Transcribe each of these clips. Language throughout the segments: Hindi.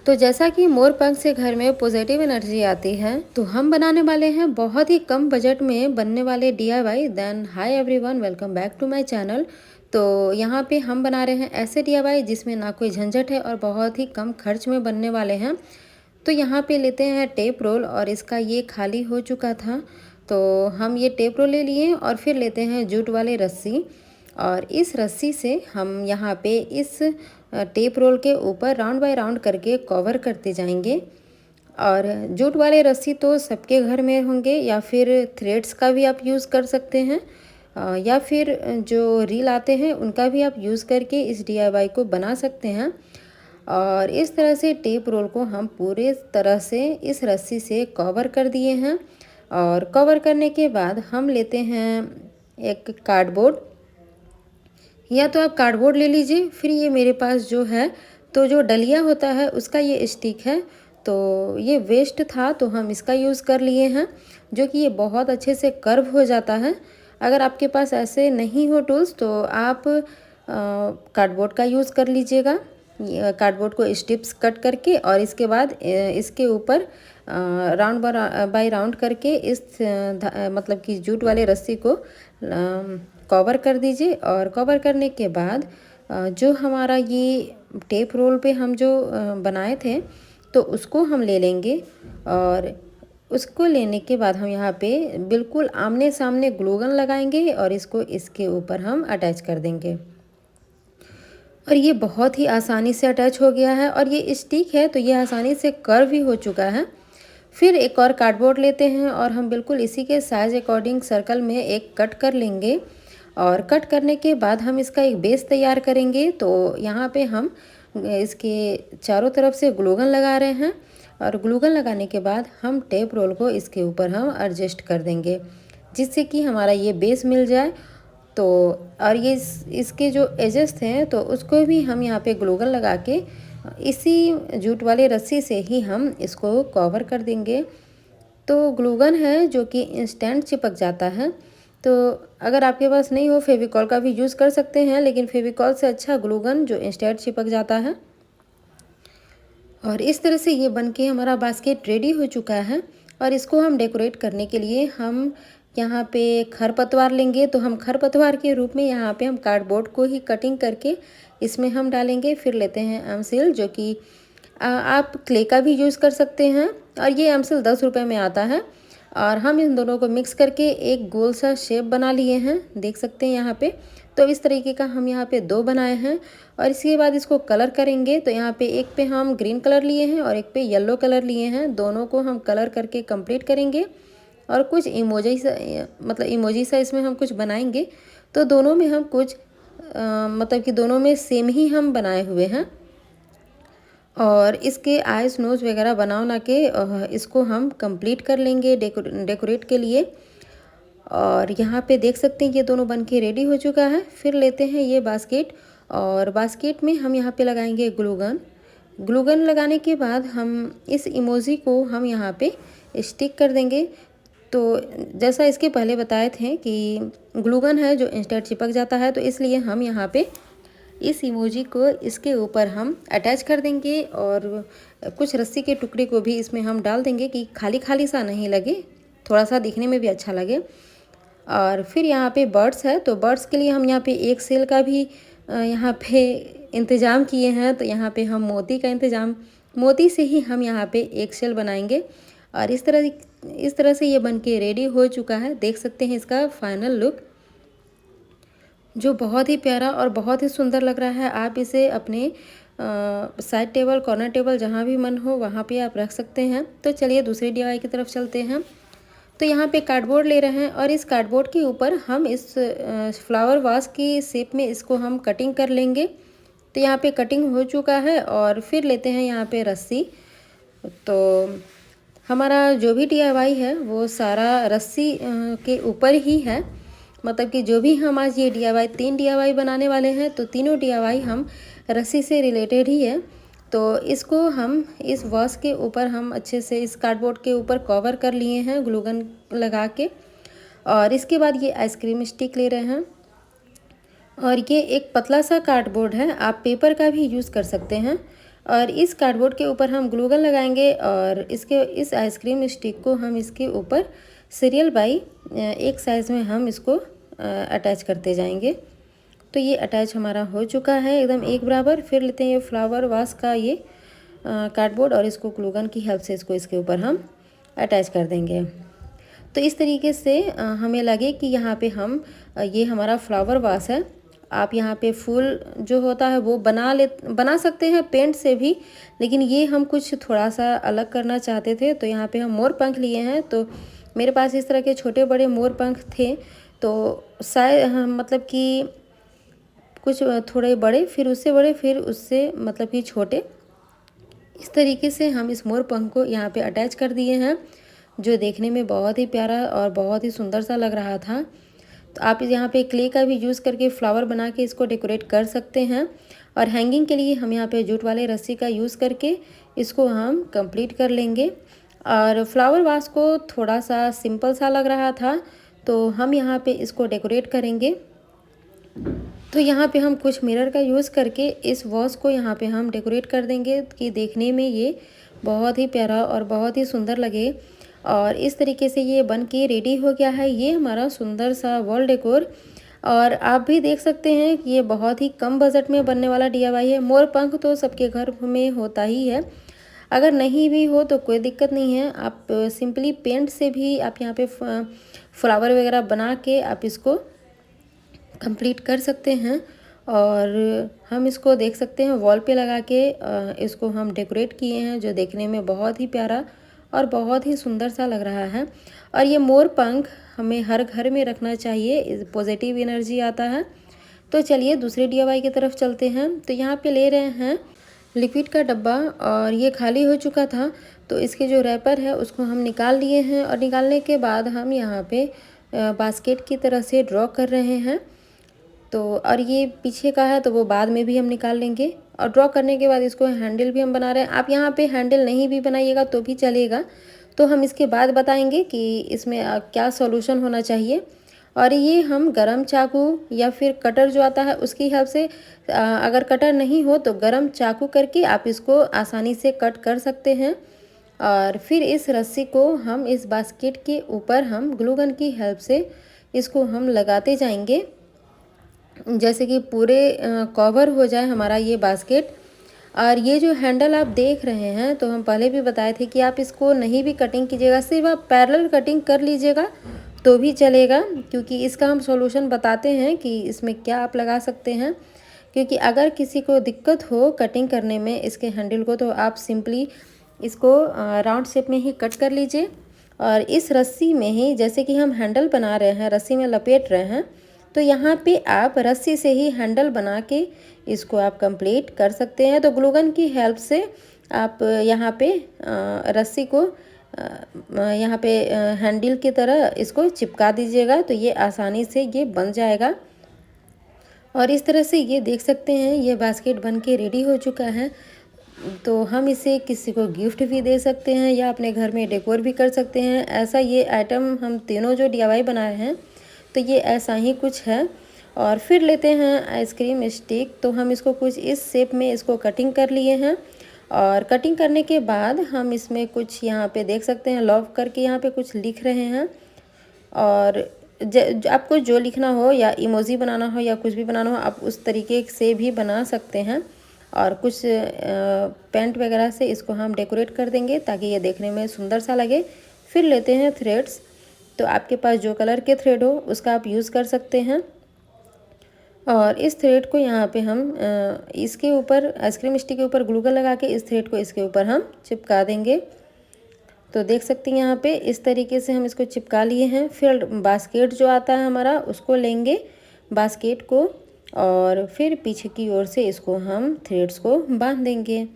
तो जैसा कि मोर पंख से घर में पॉजिटिव एनर्जी आती है, तो हम बनाने वाले हैं बहुत ही कम बजट में बनने वाले DIY. Then hi everyone, welcome back to my channel. तो यहाँ पे हम बना रहे हैं ऐसे डीआईवाई जिसमें ना कोई झंझट है और बहुत ही कम खर्च में बनने वाले हैं। तो यहाँ पे लेते हैं टेप रोल और इसका ये खाली हो चुका था, तो हम ये टेप रोल ले लिए और फिर लेते हैं जूट वाले रस्सी और इस रस्सी से हम यहाँ पे इस टेप रोल के ऊपर राउंड बाय राउंड करके कवर करते जाएंगे। और जूट वाले रस्सी तो सबके घर में होंगे या फिर थ्रेड्स का भी आप यूज़ कर सकते हैं, या फिर जो रील आते हैं उनका भी आप यूज़ करके इस डीआईवाई को बना सकते हैं। और इस तरह से टेप रोल को हम पूरे तरह से इस रस्सी से कवर कर दिए हैं। और कवर करने के बाद हम लेते हैं एक कार्डबोर्ड, या तो आप कार्डबोर्ड ले लीजिए। फिर ये मेरे पास जो है, तो जो डलिया होता है उसका ये स्टिक है, तो ये वेस्ट था तो हम इसका यूज़ कर लिए हैं, जो कि ये बहुत अच्छे से कर्व हो जाता है। अगर आपके पास ऐसे नहीं हो टूल्स तो आप कार्डबोर्ड का यूज़ कर लीजिएगा। कार्डबोर्ड को स्ट्रिप्स कट करके और इसके बाद इसके ऊपर राउंड बाय राउंड करके इस मतलब कि जूट वाले रस्सी को कवर कर दीजिए। और कवर करने के बाद जो हमारा ये टेप रोल पे हम जो बनाए थे तो उसको हम ले लेंगे। और उसको लेने के बाद हम यहाँ पे बिल्कुल आमने सामने ग्लू गन लगाएंगे और इसको इसके ऊपर हम अटैच कर देंगे। और ये बहुत ही आसानी से अटैच हो गया है और ये स्टिक है तो ये आसानी से कर्व भी हो चुका है। फिर एक और कार्डबोर्ड लेते हैं और हम बिल्कुल इसी के साइज अकॉर्डिंग सर्कल में एक कट कर लेंगे। और कट करने के बाद हम इसका एक बेस तैयार करेंगे। तो यहाँ पे हम इसके चारों तरफ से ग्लू गन लगा रहे हैं और ग्लू गन लगाने के बाद हम टेप रोल को इसके ऊपर हम एडजस्ट कर देंगे, जिससे कि हमारा ये बेस मिल जाए। तो और ये इसके जो एजेस थे तो उसको भी हम यहाँ पे ग्लू गन लगा के इसी जूट वाले रस्सी से ही हम इसको कवर कर देंगे। तो ग्लू गन है जो कि इंस्टेंट चिपक जाता है, तो अगर आपके पास नहीं हो फेविकॉल का भी यूज़ कर सकते हैं, लेकिन फेविकॉल से अच्छा ग्लू गन जो इंस्टेंट चिपक जाता है। और इस तरह से ये बन के हमारा बास्केट रेडी हो चुका है। और इसको हम डेकोरेट करने के लिए हम यहाँ पे खरपतवार लेंगे। तो हम खरपतवार के रूप में यहाँ पे हम कार्डबोर्ड को ही कटिंग करके इसमें हम डालेंगे। फिर लेते हैं एमसिल, जो कि आप क्ले का भी यूज़ कर सकते हैं और ये एमसिल 10 रुपये में आता है। और हम इन दोनों को मिक्स करके एक गोल सा शेप बना लिए हैं, देख सकते हैं यहाँ पे। तो इस तरीके का हम यहाँ पे 2 बनाए हैं और इसके बाद इसको कलर करेंगे। तो यहाँ पे एक पे हम ग्रीन कलर लिए हैं और एक पे येलो कलर लिए हैं, दोनों को हम कलर करके कंप्लीट करेंगे। और कुछ इमोजी सा, मतलब इमोजी सा इसमें हम कुछ बनाएंगे। तो दोनों में हम कुछ मतलब कि दोनों में सेम ही हम बनाए हुए हैं। और इसके आइस नोज वगैरह बना के इसको हम कंप्लीट कर लेंगे डेकोरेट के लिए। और यहाँ पे देख सकते हैं ये दोनों बन के रेडी हो चुका है। फिर लेते हैं ये बास्केट और बास्केट में हम यहाँ पे लगाएंगे ग्लू गन। ग्लू गन लगाने के बाद हम इस इमोजी को हम यहाँ पे स्टिक कर देंगे। तो जैसा इसके पहले बताए थे कि ग्लू गन है जो इंस्टेंट चिपक जाता है, तो इसलिए हम यहाँ पे इस इमोजी को इसके ऊपर हम अटैच कर देंगे और कुछ रस्सी के टुकड़े को भी इसमें हम डाल देंगे कि खाली खाली सा नहीं लगे, थोड़ा सा दिखने में भी अच्छा लगे। और फिर यहाँ पे बर्ड्स है, तो बर्ड्स के लिए हम यहाँ पे एक सेल का भी यहाँ पे इंतज़ाम किए हैं। तो यहाँ पे हम मोती का इंतज़ाम, मोती से ही हम यहाँ पे एक सेल बनाएंगे। और इस तरह से ये बन के रेडी हो चुका है। देख सकते हैं इसका फाइनल लुक, जो बहुत ही प्यारा और बहुत ही सुंदर लग रहा है। आप इसे अपने साइड टेबल, कॉर्नर टेबल, जहाँ भी मन हो वहाँ पे आप रख सकते हैं। तो चलिए दूसरी डीआईवाई की तरफ चलते हैं। तो यहाँ पे कार्डबोर्ड ले रहे हैं और इस कार्डबोर्ड के ऊपर हम इस फ्लावर वास की शेप में इसको हम कटिंग कर लेंगे। तो यहाँ पे कटिंग हो चुका है। और फिर लेते हैं यहाँ पे रस्सी। तो हमारा जो भी डीआईवाई है वो सारा रस्सी के ऊपर ही है, मतलब कि जो भी हम आज ये डीआईवाई 3 डीआईवाई बनाने वाले हैं तो तीनों डीआईवाई हम रस्सी से रिलेटेड ही है। तो इसको हम इस वॉश के ऊपर हम अच्छे से इस कार्डबोर्ड के ऊपर कवर कर लिए हैं ग्लू गन लगा के। और इसके बाद ये आइसक्रीम स्टिक ले रहे हैं और ये एक पतला सा कार्डबोर्ड है, आप पेपर का भी यूज़ कर सकते हैं। और इस कार्डबोर्ड के ऊपर हम ग्लू गन लगाएंगे और इस आइसक्रीम स्टिक को हम इसके ऊपर सीरियल बाई एक साइज़ में हम इसको अटैच करते जाएंगे। तो ये अटैच हमारा हो चुका है एकदम एक बराबर। फिर लेते हैं ये फ्लावर वास का ये कार्डबोर्ड और इसको ग्लू गन की हेल्प से इसको इसके ऊपर हम अटैच कर देंगे। तो इस तरीके से हमें लगे कि यहाँ पे हम ये हमारा फ्लावर वास है। आप यहाँ पे फूल जो होता है वो बना सकते हैं पेंट से भी, लेकिन ये हम कुछ थोड़ा सा अलग करना चाहते थे। तो यहाँ पे हम मोर पंख लिए हैं। तो मेरे पास इस तरह के छोटे बड़े मोर पंख थे, तो शायद मतलब कि कुछ थोड़े बड़े, फिर उससे बड़े, फिर उससे मतलब कि छोटे। इस तरीके से हम इस मोर पंख को यहाँ पे अटैच कर दिए हैं, जो देखने में बहुत ही प्यारा और बहुत ही सुंदर सा लग रहा था। तो आप यहाँ पे क्ले का भी यूज़ करके फ्लावर बना के इसको डेकोरेट कर सकते हैं। और हैंगिंग के लिए हम यहाँ पे जूट वाले रस्सी का यूज़ करके इसको हम कंप्लीट कर लेंगे। और फ्लावर वास को थोड़ा सा सिंपल सा लग रहा था, तो हम यहाँ पे इसको डेकोरेट करेंगे। तो यहाँ पे हम कुछ मिरर का यूज़ करके इस वॉस को यहाँ पे हम डेकोरेट कर देंगे कि देखने में ये बहुत ही प्यारा और बहुत ही सुंदर लगे। और इस तरीके से ये बन के रेडी हो गया है ये हमारा सुंदर सा वॉल डेकोर। और आप भी देख सकते हैं कि ये बहुत ही कम बजट में बनने वाला डीआईवाई है। मोर पंख तो सबके घर में होता ही है, अगर नहीं भी हो तो कोई दिक्कत नहीं है। आप सिंपली पेंट से भी आप यहाँ पे फ्लावर वगैरह बना के आप इसको कंप्लीट कर सकते हैं। और हम इसको देख सकते हैं वॉल पे लगा के इसको हम डेकोरेट किए हैं, जो देखने में बहुत ही प्यारा और बहुत ही सुंदर सा लग रहा है। और ये मोर पंख हमें हर घर में रखना चाहिए, पॉजिटिव एनर्जी आता है। तो चलिए दूसरे डीआईवाई की तरफ चलते हैं। तो यहाँ पे ले रहे हैं लिक्विड का डब्बा और ये खाली हो चुका था, तो इसके जो रैपर है उसको हम निकाल लिए हैं। और निकालने के बाद हम यहाँ पे बास्केट की तरह से ड्रॉ कर रहे हैं। तो और ये पीछे का है तो वो बाद में भी हम निकाल लेंगे। और ड्रॉ करने के बाद इसको हैंडल भी हम बना रहे हैं। आप यहाँ पे हैंडल नहीं भी बनाइएगा तो भी चलेगा, तो हम इसके बाद बताएंगे कि इसमें क्या सॉल्यूशन होना चाहिए। और ये हम गरम चाकू या फिर कटर जो आता है उसकी हेल्प से, अगर कटर नहीं हो तो गरम चाकू करके आप इसको आसानी से कट कर सकते हैं। और फिर इस रस्सी को हम इस बास्केट के ऊपर हम ग्लू गन की हेल्प से इसको हम लगाते जाएंगे, जैसे कि पूरे कवर हो जाए हमारा ये बास्केट। और ये जो हैंडल आप देख रहे हैं, तो हम पहले भी बताए थे कि आप इसको नहीं भी कटिंग कीजिएगा, सिर्फ आप पैरेलल कटिंग कर लीजिएगा तो भी चलेगा, क्योंकि इसका हम सॉल्यूशन बताते हैं कि इसमें क्या आप लगा सकते हैं। क्योंकि अगर किसी को दिक्कत हो कटिंग करने में इसके हैंडल को, तो आप सिंपली इसको राउंड शेप में ही कट कर लीजिए। और इस रस्सी में ही, जैसे कि हम हैंडल बना रहे हैं, रस्सी में लपेट रहे हैं, तो यहाँ पे आप रस्सी से ही हैंडल बना के इसको आप कंप्लीट कर सकते हैं। तो ग्लू गन की हेल्प से आप यहाँ पे रस्सी को यहाँ पे हैंडल की तरह इसको चिपका दीजिएगा, तो ये आसानी से ये बन जाएगा। और इस तरह से ये देख सकते हैं ये बास्केट बन के रेडी हो चुका है। तो हम इसे किसी को गिफ्ट भी दे सकते हैं या अपने घर में डेकोर भी कर सकते हैं। ऐसा ये आइटम हम तीनों जो डीआईवाई बनाए हैं, तो ये ऐसा ही कुछ है। और फिर लेते हैं आइसक्रीम स्टिक, तो हम इसको कुछ इस शेप में इसको कटिंग कर लिए हैं। और कटिंग करने के बाद हम इसमें कुछ यहाँ पे देख सकते हैं लव करके यहाँ पे कुछ लिख रहे हैं। और आपको जो लिखना हो या इमोजी बनाना हो या कुछ भी बनाना हो, आप उस तरीके से भी बना सकते हैं। और कुछ पेंट वगैरह से इसको हम डेकोरेट कर देंगे ताकि ये देखने में सुंदर सा लगे। फिर लेते हैं थ्रेड्स, तो आपके पास जो कलर के थ्रेड हो उसका आप यूज़ कर सकते हैं। और इस थ्रेड को यहाँ पे हम इसके ऊपर आइसक्रीम स्टिक के ऊपर ग्लू गन लगा के इस थ्रेड को इसके ऊपर हम चिपका देंगे। तो देख सकते हैं यहाँ पे इस तरीके से हम इसको चिपका लिए हैं। फिर बास्केट जो आता है हमारा उसको लेंगे, बास्केट को, और फिर पीछे की ओर से इसको हम थ्रेड्स को बांध देंगे।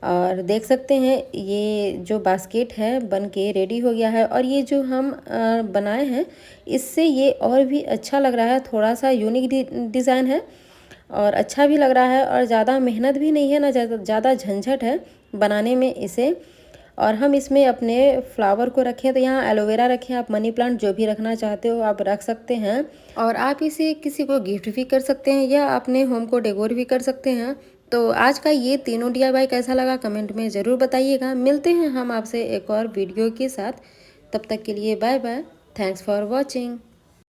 और देख सकते हैं ये जो बास्केट है बन के रेडी हो गया है। और ये जो हम बनाए हैं इससे ये और भी अच्छा लग रहा है, थोड़ा सा यूनिक डिज़ाइन है और अच्छा भी लग रहा है। और ज़्यादा मेहनत भी नहीं है, ना ज़्यादा झंझट है बनाने में इसे। और हम इसमें अपने फ्लावर को रखें, तो यहाँ एलोवेरा रखें, आप मनी प्लांट जो भी रखना चाहते हो आप रख सकते हैं। और आप इसे किसी को गिफ्ट भी कर सकते हैं या अपने होम को डेकोर भी कर सकते हैं। तो आज का ये तीनों DIY कैसा लगा कमेंट में ज़रूर बताइएगा। मिलते हैं हम आपसे एक और वीडियो के साथ, तब तक के लिए bye bye. Thanks for watching.